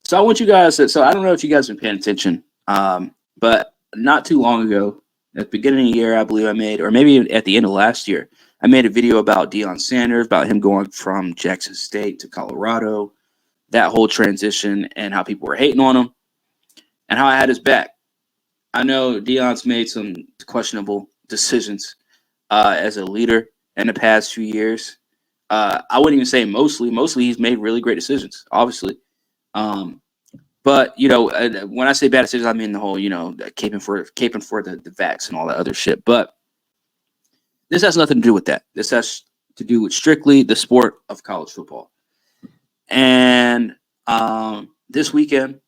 So I want you guys to, so I don't know if you guys have been paying attention, but not too long ago, at the beginning of the year, I believe I made, or maybe at the end of last year, I made a video about Deion Sanders, about him going from Jackson State to Colorado, that whole transition, and how people were hating on him, and how I had his back. I know Deion's made some questionable decisions as a leader in the past few years. I wouldn't even say mostly. Mostly, he's made really great decisions, obviously. Um, but when I say bad decisions, I mean the whole caping for the vax and all that other shit. But this has nothing to do with that. This has to do with strictly the sport of college football. And this weekend,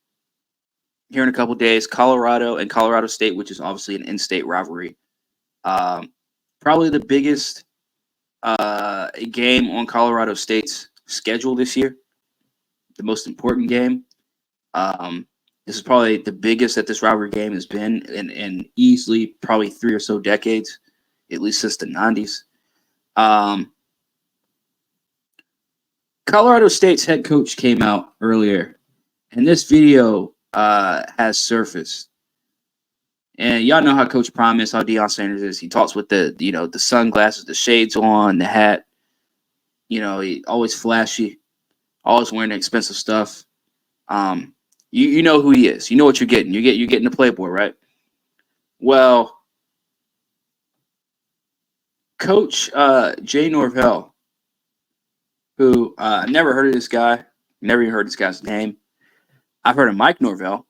here in a couple days, Colorado and Colorado State, which is obviously an in-state rivalry, probably the biggest game on Colorado State's schedule this year, the most important game. This is probably the biggest that this rivalry game has been in easily probably 3 or so decades, at least since the 90s. Colorado State's head coach came out earlier, and this video has surfaced. And y'all know how Coach Prime is, how Deion Sanders is. He talks with the sunglasses, the shades on, the hat. He always flashy, always wearing expensive stuff. You know who he is. You know what you're getting. You're getting the Playboy, right? Well, Coach Jay Norvell, who I never heard of this guy, never even heard this guy's name. I've heard of Mike Norvell,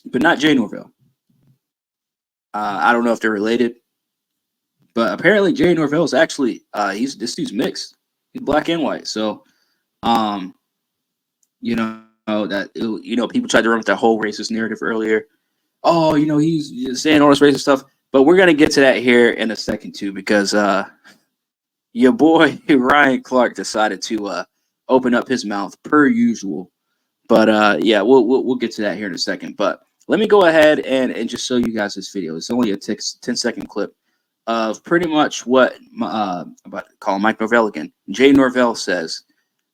but not Jay Norvell. I don't know if they're related, but apparently Jay Norvell is actually this dude's mixed. He's black and white. So, people tried to run with that whole racist narrative earlier. Oh, he's saying all this racist stuff, but we're gonna get to that here in a second too, because your boy Ryan Clark decided to open up his mouth per usual. But yeah, we'll get to that here in a second. But let me go ahead and just show you guys this video. It's only a 10-second clip of pretty much what about call Mike Norvell again. Jay Norvell says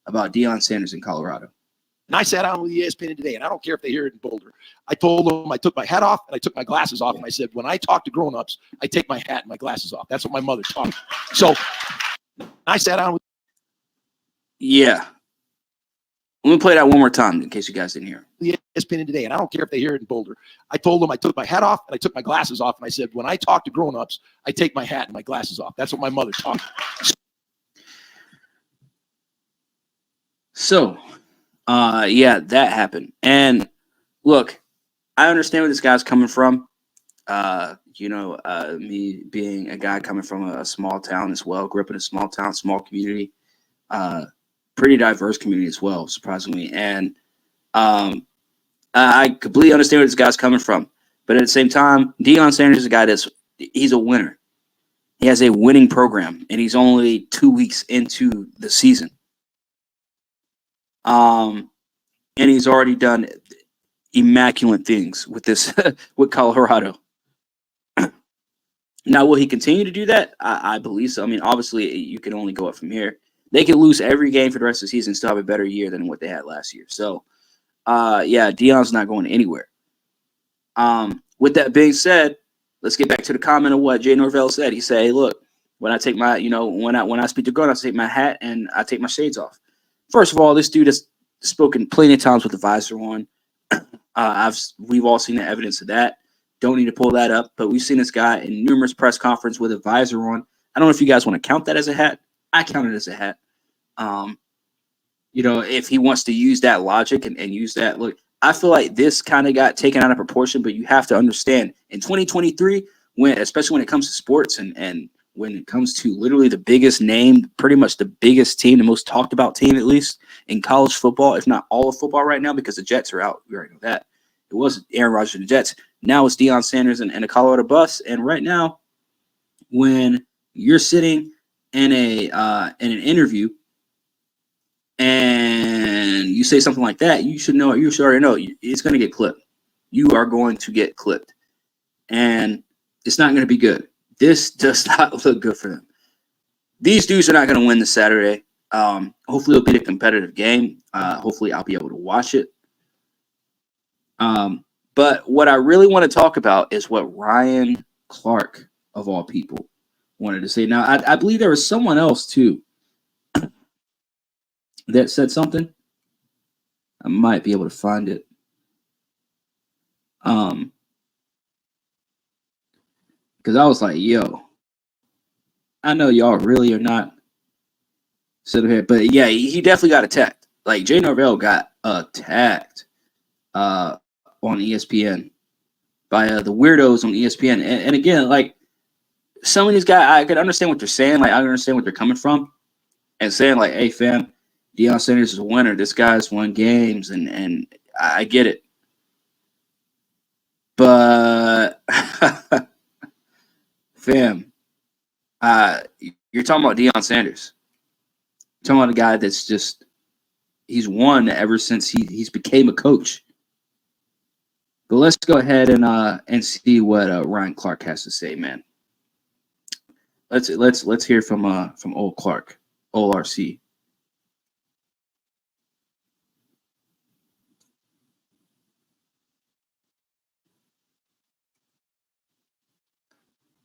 about Deion Sanders in Colorado. And I sat down with ESPN today, and I don't care if they hear it in Boulder. I told them I took my hat off and I took my glasses off, and I said, when I talk to grown-ups, I take my hat and my glasses off. That's what my mother taught me. So I sat down with. Yeah. Let me play that one more time in case you guys didn't hear. ESPN today, and I don't care if they hear it in Boulder. I told them I took my hat off and I took my glasses off, and I said, when I talk to grown-ups, I take my hat and my glasses off. That's what my mother taught me. So, yeah, that happened. And look, I understand where this guy's coming from. Me being a guy coming from a small town as well, grew up in a small town, small community, pretty diverse community as well, surprisingly. And I completely understand where this guy's coming from. But at the same time, Deion Sanders is a guy he's a winner. He has a winning program, and he's only 2 weeks into the season. And he's already done immaculate things with this with Colorado. Now, will he continue to do that? I believe so. I mean, obviously, you can only go up from here. They could lose every game for the rest of the season and still have a better year than what they had last year. So, yeah, Deion's not going anywhere. With that being said, let's get back to the comment of what Jay Norvell said. He said, hey, look, when I take my, when I speak to God, I take my hat and I take my shades off. First of all, this dude has spoken plenty of times with the visor on. We've all seen the evidence of that. Don't need to pull that up, but we've seen this guy in numerous press conferences with a visor on. I don't know if you guys want to count that as a hat. I count it as a hat. If he wants to use that logic and use that, look, I feel like this kind of got taken out of proportion, but you have to understand in 2023, especially when it comes to sports and when it comes to literally the biggest name, pretty much the biggest team, the most talked about team, at least in college football, if not all of football right now, because the Jets are out. We already know that. It was Aaron Rodgers and the Jets. Now it's Deion Sanders and the Colorado Bus. And right now, when you're sitting in an interview and you say something like that, you should already know it's going to get clipped. You are going to get clipped. And it's not going to be good. This does not look good for them. These dudes are not going to win this Saturday. Hopefully it'll be a competitive game. Hopefully I'll be able to watch it. But what I really want to talk about is what Ryan Clark, of all people, wanted to say. Now, I believe there was someone else too that said something. I might be able to find it. Because I was like, yo, I know y'all really are not sitting here, but yeah, he definitely got attacked. Like Jay Norvell got attacked on ESPN by the weirdos on ESPN, and again, like some of these guys, I could understand what they're saying. Like I understand what they're coming from, and saying like, "Hey, fam, Deion Sanders is a winner. This guy's won games," and I get it, but fam, you're talking about Deion Sanders. You're talking about a guy that's just he's won ever since he's became a coach. But let's go ahead and see what Ryan Clark has to say, man. Let's hear from old Clark, old RC.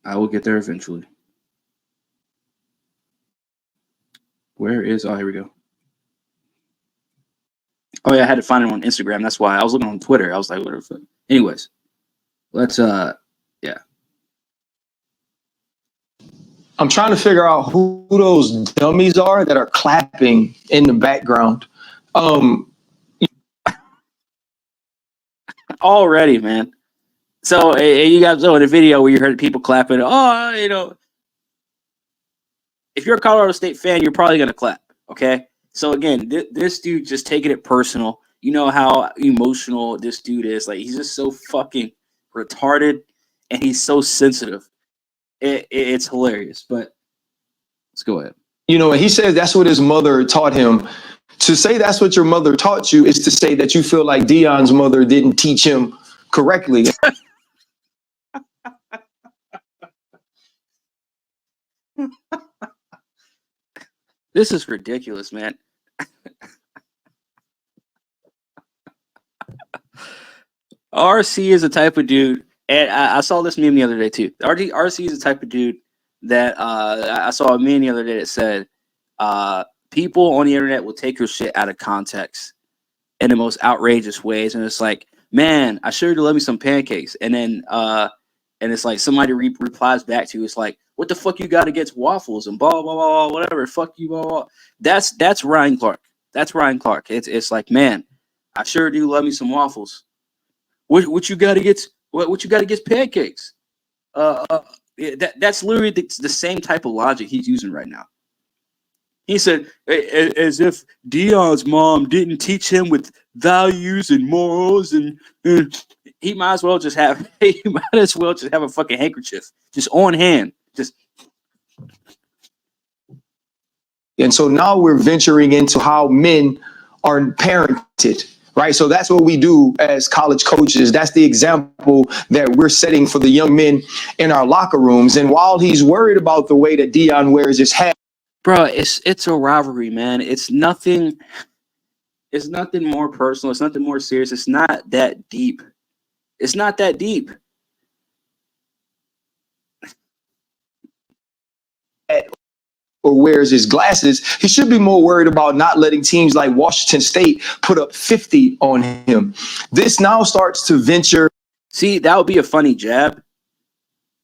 I will get there eventually. Where is? Oh, here we go. Oh yeah, I had to find him on Instagram. That's why I was looking on Twitter. I was like, whatever. Anyways, let's yeah. I'm trying to figure out who those dummies are that are clapping in the background. Already, man. So you guys know in the video where you heard people clapping. Oh, if you're a Colorado State fan, you're probably gonna clap. Okay. So again, this dude just taking it personal. You know how emotional this dude is. Like he's just so fucking retarded, and he's so sensitive. It's hilarious. But let's go ahead. And he says that's what his mother taught him. To say that's what your mother taught you is to say that you feel like Deion's mother didn't teach him correctly. This is ridiculous, man. RC is the type of dude, and I saw this meme the other day too. RC is the type of dude that I saw a meme the other day that said, people on the internet will take your shit out of context in the most outrageous ways, and it's like, man, I sure do love me some pancakes, and then it's like somebody replies back to you, it's like, what the fuck you got against waffles and blah blah blah, blah whatever, fuck you blah blah. That's Ryan Clark. That's Ryan Clark. It's like, man, I sure do love me some waffles. What you got against what you got against pancakes? That's literally the same type of logic he's using right now. He said, as if Deion's mom didn't teach him with values and morals, and he might as well just have a fucking handkerchief just on hand. Just And so now we're venturing into how men are parented. Right. So that's what we do as college coaches. That's the example that we're setting for the young men in our locker rooms. And while he's worried about the way that Deion wears his hat, bro, it's a rivalry, man. It's nothing more personal. It's nothing more serious. It's not that deep. It's not that deep. or wears his glasses, he should be more worried about not letting teams like Washington State put up 50 on him. This now starts to venture. See, that would be a funny jab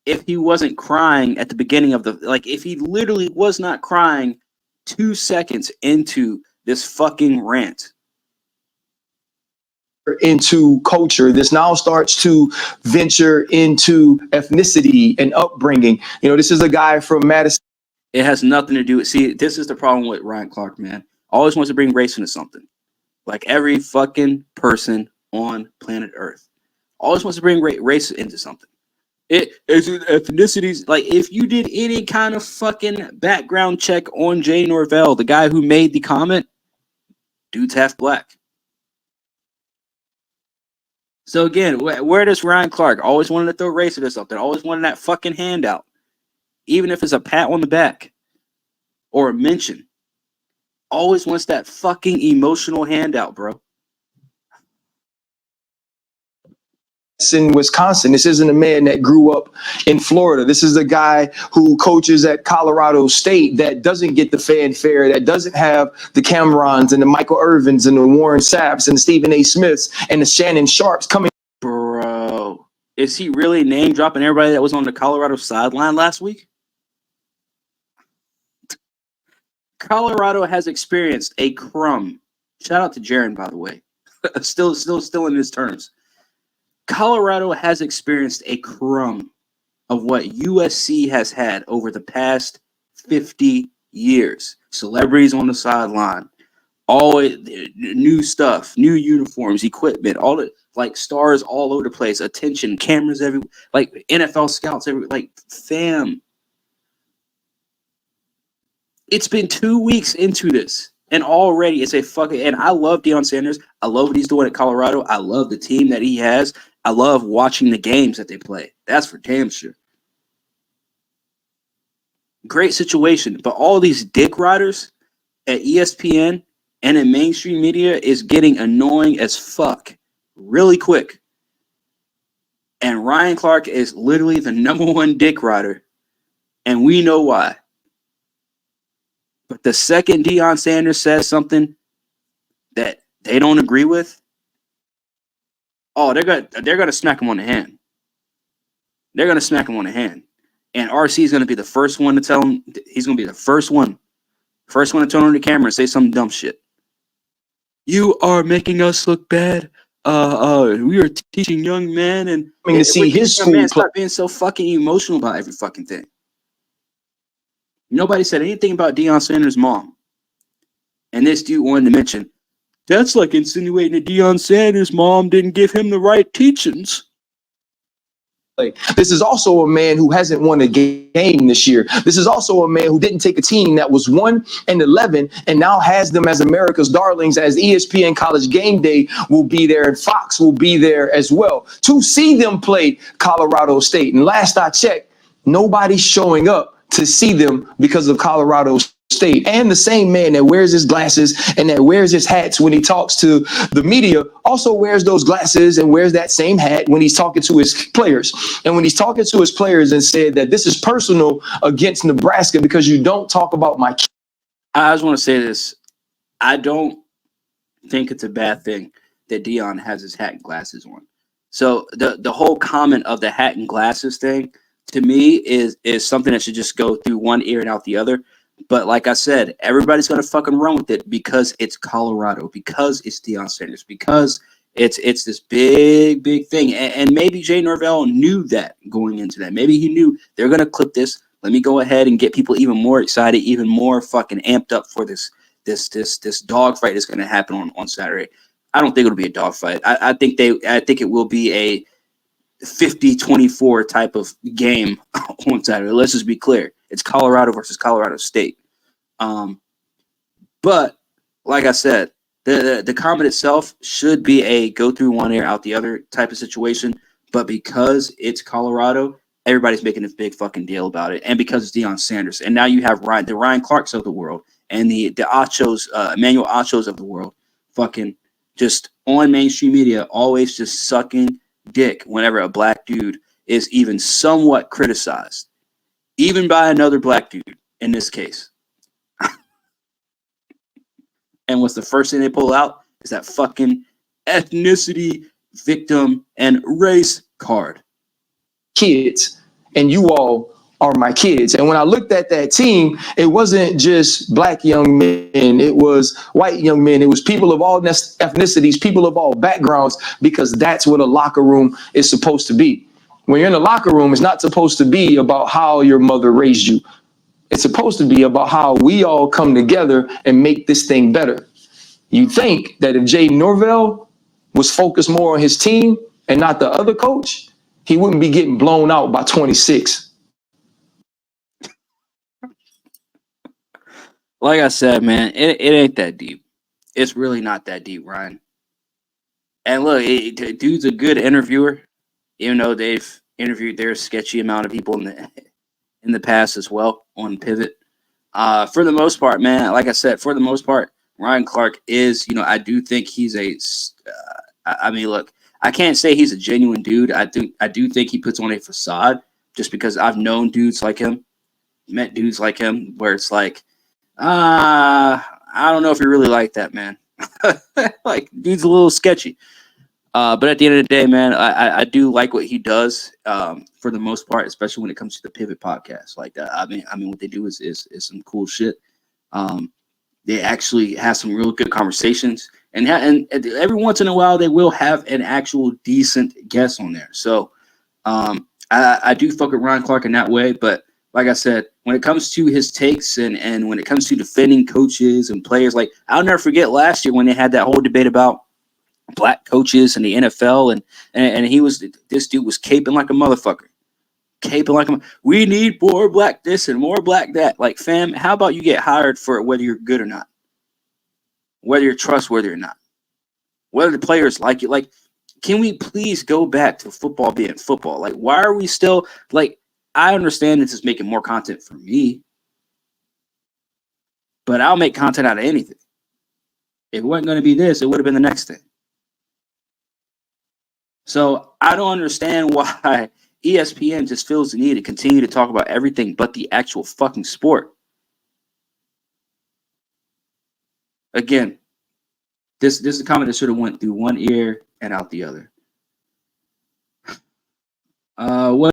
if he wasn't crying at the beginning of if he literally was not crying 2 seconds into this fucking rant. Into culture. This now starts to venture into ethnicity and upbringing. This is a guy from Madison. It has nothing to do with, see, this is the problem with Ryan Clark, man. Always wants to bring race into something. Like every fucking person on planet Earth. Always wants to bring race into something. It's ethnicities. Like if you did any kind of fucking background check on Jay Norvell, the guy who made the comment, dude's half black. So again, where does Ryan Clark always wanted to throw race into something? Always wanted that fucking handout. Even if it's a pat on the back or a mention. Always wants that fucking emotional handout, bro. in Wisconsin. This isn't a man that grew up in Florida. This is a guy who coaches at Colorado State that doesn't get the fanfare, that doesn't have the Camerons and the Michael Irvins and the Warren Sapps and the Stephen A. Smiths and the Shannon Sharps coming. Bro, is he really name dropping everybody that was on the Colorado sideline last week? Colorado has experienced a crumb. Shout out to Jaron, by the way. still in his terms. Colorado has experienced a crumb of what USC has had over the past 50 years. Celebrities on the sideline, all new stuff, new uniforms, equipment, all the like stars all over the place, attention, cameras everywhere, like NFL scouts everywhere. Like, fam, it's been 2 weeks into this, and already it's a fucking. And I love Deion Sanders. I love what he's doing at Colorado. I love the team that he has. I love watching the games that they play. That's for damn sure. Great situation, but all these dick riders at ESPN and in mainstream media is getting annoying as fuck really quick. And Ryan Clark is literally the #1 dick rider, and we know why. But the second Deion Sanders says something that they don't agree with, oh, they're gonna smack him on the hand. They're gonna smack him on the hand. And RC is gonna be the first one to tell him. He's gonna be the first one to turn on the camera and say some dumb shit. You are making us look bad. We are teaching young men and To see his school stop being so fucking emotional about every fucking thing. Nobody said anything about Deion Sanders' mom. And this dude wanted to mention, that's like insinuating that Deion Sanders' mom didn't give him the right teachings. This is also a man who hasn't won a game this year. This is also a man who didn't take a team that was 1-11 and now has them as America's darlings, as ESPN College Game Day will be there and Fox will be there as well to see them play Colorado State. And last I checked, nobody's showing up to see them because of Colorado State. And the same man that wears his glasses and that wears his hats when he talks to the media also wears those glasses and wears that same hat when he's talking to his players. And when he's talking to his players and said that this is personal against Nebraska because you don't talk about my kids. I just want to say this. I don't think it's a bad thing that Deion has his hat and glasses on. So the whole comment of the hat and glasses thing, to me, is something that should just go through one ear and out the other. But like I said, everybody's going to fucking run with it because it's Colorado, because it's Deion Sanders, because it's this big, big thing. And maybe Jay Norvell knew that going into that. Maybe he knew they're going to clip this. Let me go ahead and get people even more excited, even more fucking amped up for this dogfight that's going to happen on Saturday. I don't think it'll be a dogfight. I think it will be a 50-24 type of game on Saturday. Let's just be clear. It's Colorado versus Colorado State. But like I said, the comment itself should be a go through one ear out the other type of situation. But because it's Colorado, everybody's making a big fucking deal about it. And because it's Deion Sanders. And now you have the Ryan Clarks of the world and the Achos, Emmanuel Achos of the world fucking just on mainstream media, always just sucking dick whenever a black dude is even somewhat criticized, even by another black dude in this case. And what's the first thing they pull out is that fucking ethnicity, victim, and race card. Kids, and you all are my kids. And when I looked at that team, it wasn't just black young men, it was white young men, it was people of all ethnicities, people of all backgrounds, because that's what a locker room is supposed to be. When you're in a locker room, it's not supposed to be about how your mother raised you. It's supposed to be about how we all come together and make this thing better. You think that if Jay Norvell was focused more on his team and not the other coach, he wouldn't be getting blown out by 26. Like I said, man, it ain't that deep. It's really not that deep, Ryan. And look, dude's a good interviewer, even though they've interviewed their sketchy amount of people in the past as well on Pivot. For the most part, man, like I said, for the most part, Ryan Clark is, I do think he's I mean, look, I can't say he's a genuine dude. I do think he puts on a facade just because I've known dudes like him, met dudes like him, where it's like, I don't know if you're really like that, man. Like, dude's a little sketchy. But at the end of the day, man, I do like what he does for the most part, especially when it comes to the Pivot podcast. Like, I mean, what they do is some cool shit. They actually have some real good conversations, and every once in a while they will have an actual decent guest on there. So I do fuck with Ryan Clark in that way. But like I said, when it comes to his takes and when it comes to defending coaches and players, like I'll never forget last year when they had that whole debate about black coaches in the NFL, and this dude was caping like a motherfucker. Caping like we need more black this and more black that. Like, fam, how about you get hired for whether you're good or not, whether you're trustworthy or not, whether the players like you. Like, can we please go back to football being football? Like, why are we still like? I understand this is making more content for me, but I'll make content out of anything. If it wasn't going to be this, it would have been the next thing. So I don't understand why ESPN just feels the need to continue to talk about everything but the actual fucking sport. Again, this is a comment that should have went through one ear and out the other. What